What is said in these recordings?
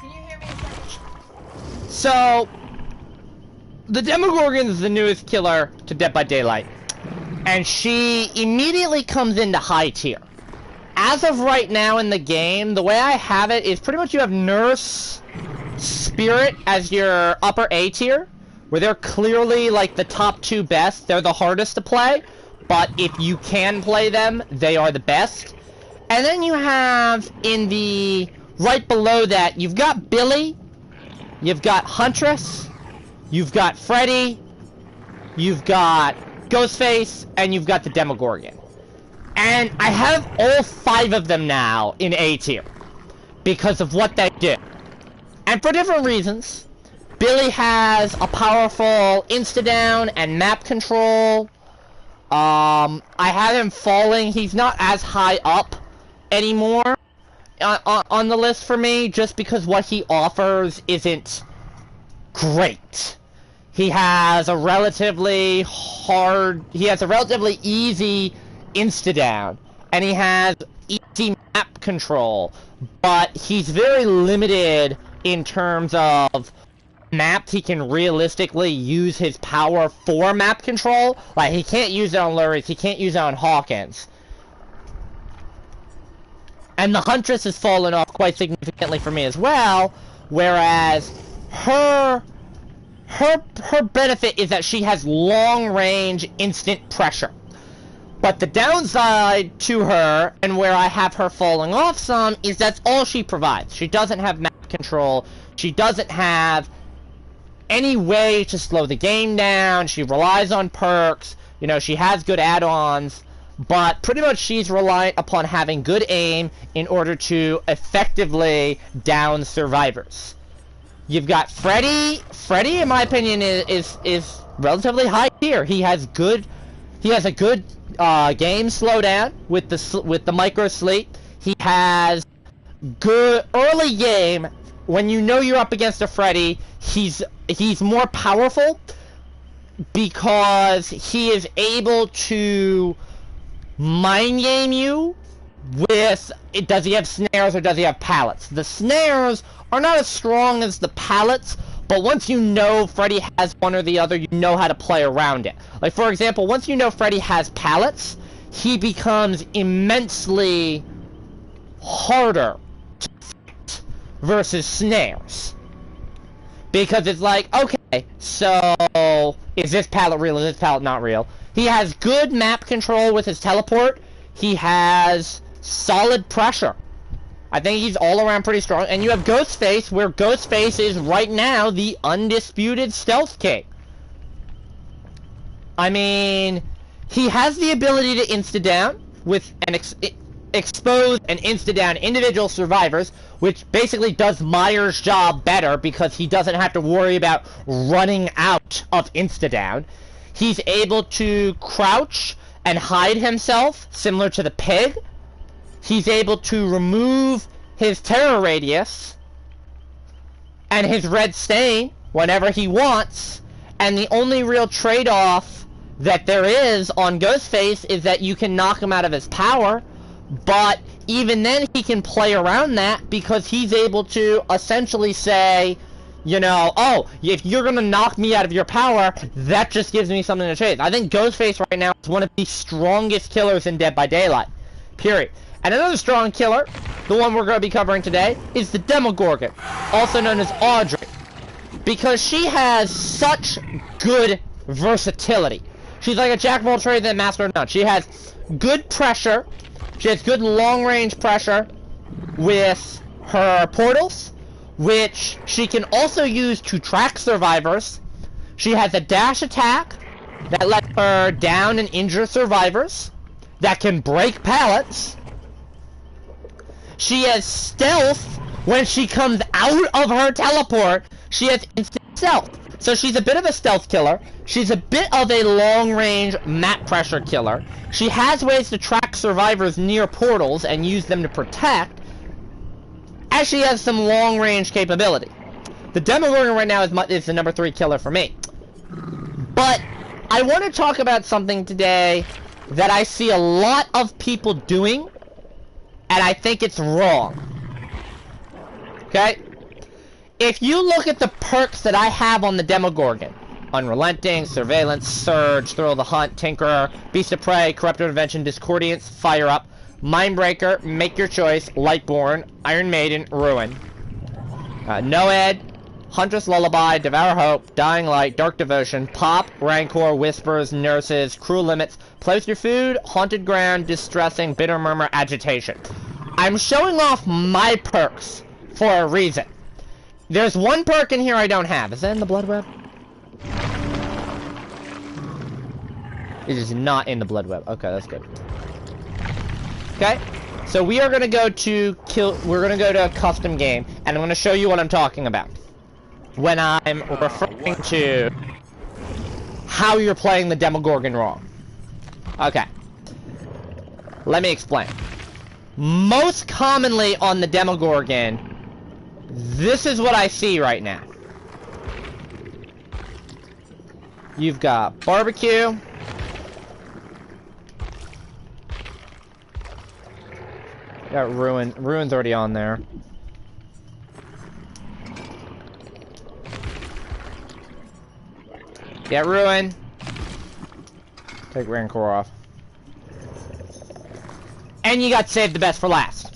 Can you hear me a second? So, the Demogorgon is the newest killer to Dead by Daylight, and she immediately comes into high tier. As of right now in the game, the way I have it is pretty much you have Nurse, Spirit as your upper A tier, where they're clearly like the top two best. They're the hardest to play, but if you can play them, they are the best. And then you have in the right below that, you've got Billy, you've got Huntress, you've got Freddy, you've got Ghostface, and you've got the Demogorgon. And I have all 5 of them now in A tier because of what they do. And for different reasons. Billy has a powerful insta-down and map control. I have him falling. He's not as high up anymore on the list for me, just because what he offers isn't great. He has a relatively easy insta-down, and he has easy map control, but he's very limited in terms of maps he can realistically use his power for map control. Like, he can't use it on Lurries, he can't use it on Hawkins. And the Huntress has fallen off quite significantly for me as well, whereas her benefit is that she has long-range instant pressure. But the downside to her, and where I have her falling off some, is that's all she provides. She doesn't have map control, she doesn't have any way to slow the game down, she relies on perks, you know, she has good add-ons, but pretty much she's reliant upon having good aim in order to effectively down survivors. You've got Freddy. Freddy, in my opinion, is relatively high tier. He has a good game slowdown with the micro sleep. He has good early game. When you know you're up against a Freddy, he's more powerful because he is able to mind game you with, does he have snares or does he have pallets? The snares are not as strong as the pallets, but once you know Freddy has one or the other, you know how to play around it. Like, for example, once you know Freddy has pallets, he becomes immensely harder to fight versus snares. Because it's like, okay, so is this pallet real, is this pallet not real? He has good map control with his teleport. He has solid pressure. I think he's all around pretty strong. And you have Ghostface, where Ghostface is right now the undisputed stealth king. I mean, he has the ability to insta-down with an expose and insta-down individual survivors, which basically does Myers' job better because he doesn't have to worry about running out of insta-down. He's able to crouch and hide himself, similar to the pig. He's able to remove his terror radius and his red stain whenever he wants, and the only real trade-off that there is on Ghostface is that you can knock him out of his power, but even then he can play around that because he's able to essentially say, you know, oh, if you're gonna knock me out of your power, that just gives me something to chase. I think Ghostface right now is one of the strongest killers in Dead by Daylight. Period. And another strong killer, the one we're going to be covering today, is the Demogorgon, also known as Audrey. Because she has such good versatility. She's like a jack of all trades and a master of none. She has good pressure, she has good long-range pressure with her portals, which she can also use to track survivors. She has a dash attack that lets her down and injure survivors, that can break pallets. She has stealth. When she comes out of her teleport, she has instant stealth. So she's a bit of a stealth killer. She's a bit of a long-range map pressure killer. She has ways to track survivors near portals and use them to protect, as she has some long-range capability. The Demogorgon right now is the number 3 killer for me. But I want to talk about something today that I see a lot of people doing, and I think it's wrong. Okay? If you look at the perks that I have on the Demogorgon, Unrelenting, Surveillance, Surge, Thrill of the Hunt, Tinkerer, Beast of Prey, Corruptive Intervention, Discordiance, Fire Up, Mindbreaker, Make Your Choice, Lightborn, Iron Maiden, Ruin, Noed, Huntress Lullaby, Devour Hope, Dying Light, Dark Devotion, Pop, Rancor, Whispers, Nurses, Cruel Limits, Play with Your Food, Haunted Ground, Distressing, Bitter Murmur, Agitation. I'm showing off my perks for a reason. There's one perk in here I don't have. Is that in the Blood Web? It is not in the Blood Web. Okay, that's good. Okay, so we are gonna go to we're gonna go to a custom game, and I'm gonna show you what I'm talking about when I'm referring to how you're playing the Demogorgon wrong. Okay, let me explain. Most commonly on the Demogorgon, this is what I see right now. You've got barbecue. Got Ruin. Ruin's already on there. Get Ruin. Take Rancor off. And you got Save the Best for last.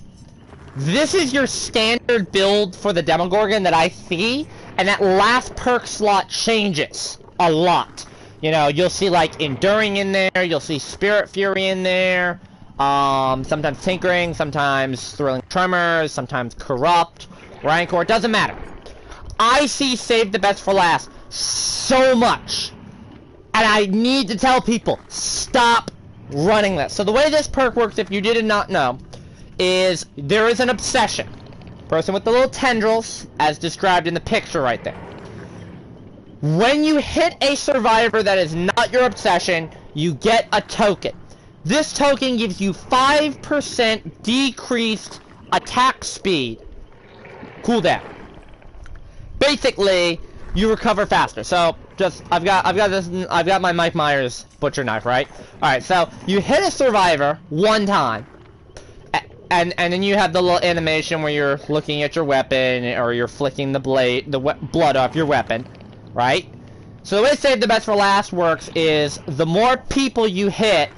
This is your standard build for the Demogorgon that I see, and that last perk slot changes a lot. You know, you'll see like Enduring in there, you'll see Spirit Fury in there, sometimes Tinkering, sometimes Thrilling Tremors, sometimes Corrupt, Rancor, it doesn't matter. I see Save the Best for last so much, and I need to tell people, stop running this. So the way this perk works, if you did not know, is there is an obsession. Person with the little tendrils, as described in the picture right there. When you hit a survivor that is not your obsession, you get a token. This token gives you 5% decreased attack speed cooldown. Basically, you recover faster. So just I've got my Mike Myers butcher knife, right? All right, so you hit a survivor one time, and then you have the little animation where you're looking at your weapon, or you're flicking the blood off your weapon, right? So the way Save the Best for Last works is the more people you hit,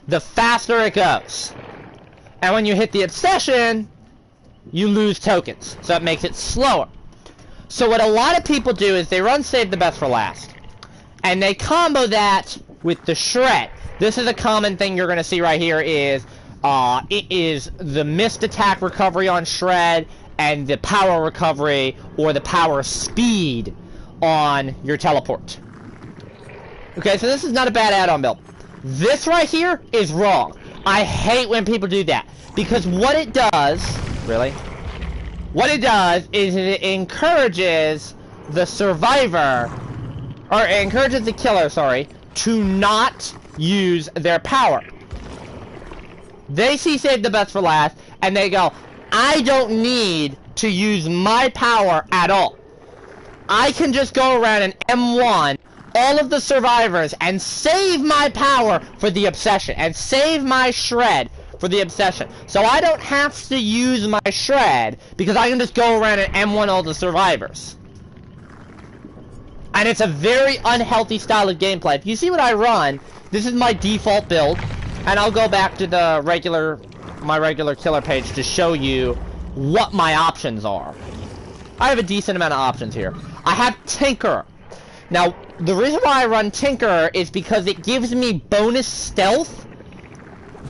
the faster it goes. And when you hit the obsession, you lose tokens, so it makes it slower. So what a lot of people do is they run Save the Best for Last, and they combo that with the Shred. This is a common thing you're going to see right here is, it is the missed attack recovery on Shred, and the power recovery, or the power speed on your teleport. Okay, so this is not a bad add-on build. This right here is wrong. I hate when people do that, because what it does, what it does is it encourages the survivor, or it encourages the killer, sorry, to not use their power. They see Save the Best for Last, and they go, I don't need to use my power at all. I can just go around and M1 all of the survivors and save my power for the obsession, and save my Shred for the obsession. So I don't have to use my Shred, because I can just go around and M1 all the survivors. And it's a very unhealthy style of gameplay. If you see what I run, this is my default build, and I'll go back to the my regular killer page to show you what my options are. I have a decent amount of options here. I have Tinkerer. Now, the reason why I run Tinkerer is because it gives me bonus stealth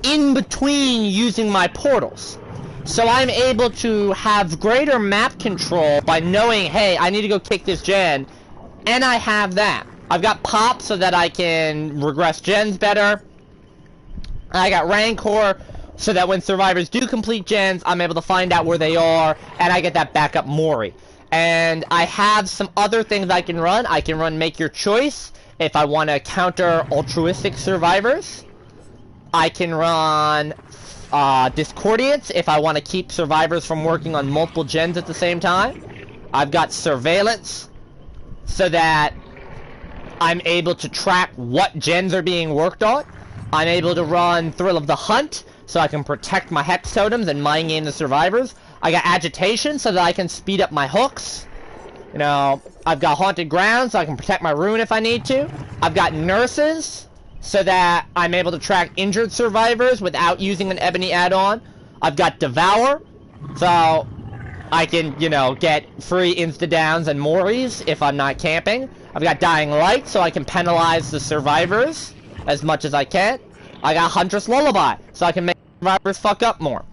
in between using my portals. So I'm able to have greater map control by knowing, hey, I need to go kick this gen, and I have that. I've got Pop so that I can regress gens better. I got Rancor so that when survivors do complete gens, I'm able to find out where they are, and I get that backup Mori. And I have some other things I can run. I can run Make Your Choice if I want to counter altruistic survivors. I can run Discordiance if I want to keep survivors from working on multiple gens at the same time. I've got Surveillance so that I'm able to track what gens are being worked on. I'm able to run Thrill of the Hunt so I can protect my Hex Totems and mind game the survivors. I got agitation so that I can speed up my hooks. You know, I've got haunted ground so I can protect my rune if I need to. I've got nurses so that I'm able to track injured survivors without using an ebony add-on. I've got devour so I can, you know, get free insta-downs and mories if I'm not camping. I've got dying light so I can penalize the survivors as much as I can. I got huntress lullaby so I can make survivors fuck up more.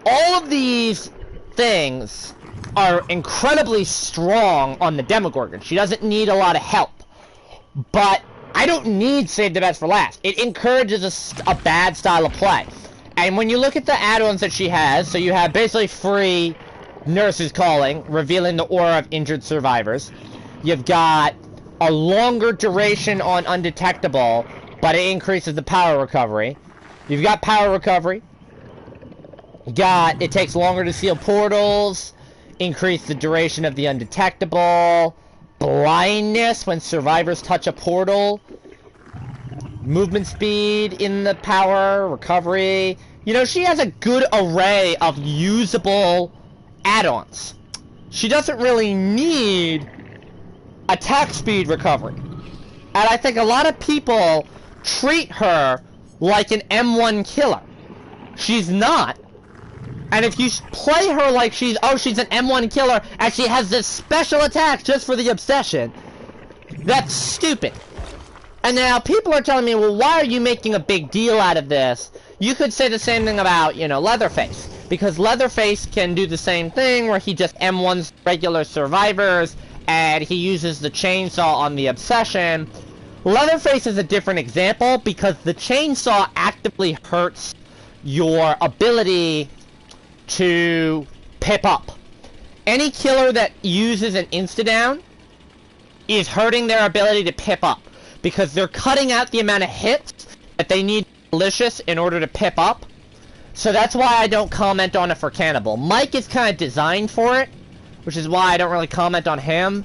All of these things are incredibly strong on the Demogorgon. She doesn't need a lot of help. But I don't need save the best for last. It encourages a bad style of play. And when you look at the add-ons that she has, so you have basically free Nurse's Calling, revealing the aura of injured survivors. You've got a longer duration on Undetectable, but it increases the power recovery. You've got power recovery. It takes longer to seal portals, increase the duration of the Undetectable, blindness when survivors touch a portal, movement speed in the power, recovery. You know, she has a good array of usable add-ons. She doesn't really need attack speed recovery. And I think a lot of people treat her like an M1 killer. She's not. And if you play her like she's an M1 killer and she has this special attack just for the obsession, that's stupid. And now people are telling me, well, why are you making a big deal out of this? You could say the same thing about, you know, Leatherface. Because Leatherface can do the same thing where he just M1s regular survivors and he uses the chainsaw on the obsession. Leatherface is a different example because the chainsaw actively hurts your ability to pip up. Any killer that uses an insta-down is hurting their ability to pip up because they're cutting out the amount of hits that they need malicious in order to pip up. So that's why I don't comment on it for Cannibal. Mike is kind of designed for it, which is why I don't really comment on him.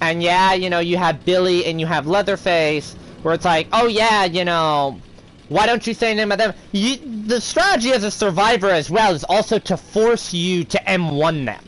And yeah, you know, you have Billy and you have Leatherface, where it's like, oh yeah, you know, why don't you say anything about them? The strategy as a survivor as well is also to force you to M1 them.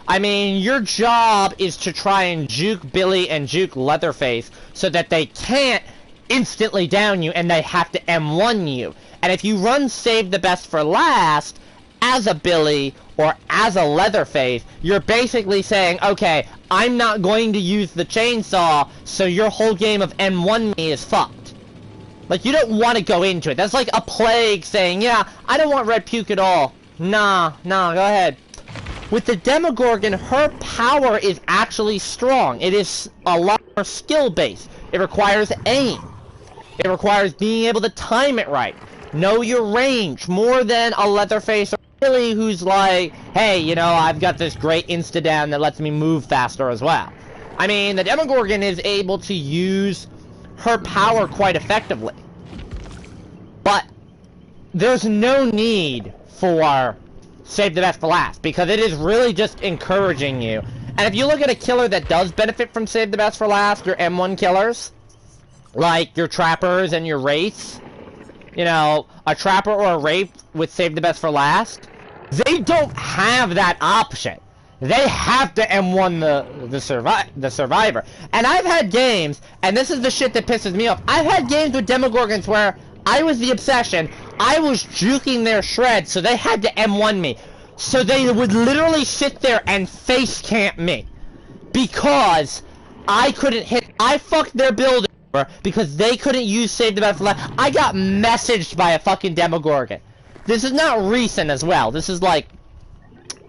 I mean, your job is to try and juke Billy and juke Leatherface so that they can't instantly down you and they have to M1 you. And if you run save the best for last as a Billy or as a Leatherface, you're basically saying, okay, I'm not going to use the chainsaw, so your whole game of M1 me is fucked. Like, you don't want to go into it. That's like a plague saying, yeah, I don't want red puke at all. Nah, go ahead. With the Demogorgon, her power is actually strong. It is a lot more skill-based. It requires aim. It requires being able to time it right. Know your range, more than a Leatherface or Billy who's like, hey, you know, I've got this great insta-down that lets me move faster as well. I mean, the Demogorgon is able to use her power quite effectively. But there's no need for save the best for last, because it is really just encouraging you. And if you look at a killer that does benefit from save the best for last, your M1 killers, like your trappers and your wraiths, you know, a trapper or a wraith with save the best for last, they don't have that option. They have to M1 the survivor. And I've had games, and this is the shit that pisses me off, I've had games with Demogorgons where I was the obsession, I was juking their shreds, so they had to M1 me. So they would literally sit there and face camp me. Because I couldn't hit, I fucked their building over because they couldn't use save the best for last. I got messaged by a fucking Demogorgon. This is not recent as well, this is like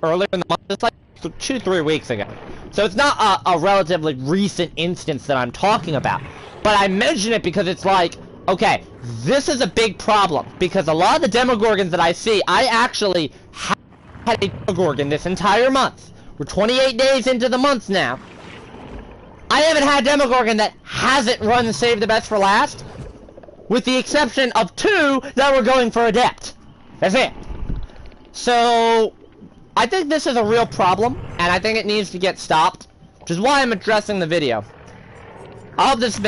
earlier in the month, it's like 2-3 weeks ago. So it's not a relatively recent instance that I'm talking about. But I mention it because it's like, okay, this is a big problem, because a lot of the Demogorgons that I see, I actually had a Demogorgon this entire month. We're 28 days into the month now. I haven't had a Demogorgon that hasn't run Save the Best for Last, with the exception of 2 that were going for Adept. That's it. So, I think this is a real problem, and I think it needs to get stopped, which is why I'm addressing the video. I hope this has been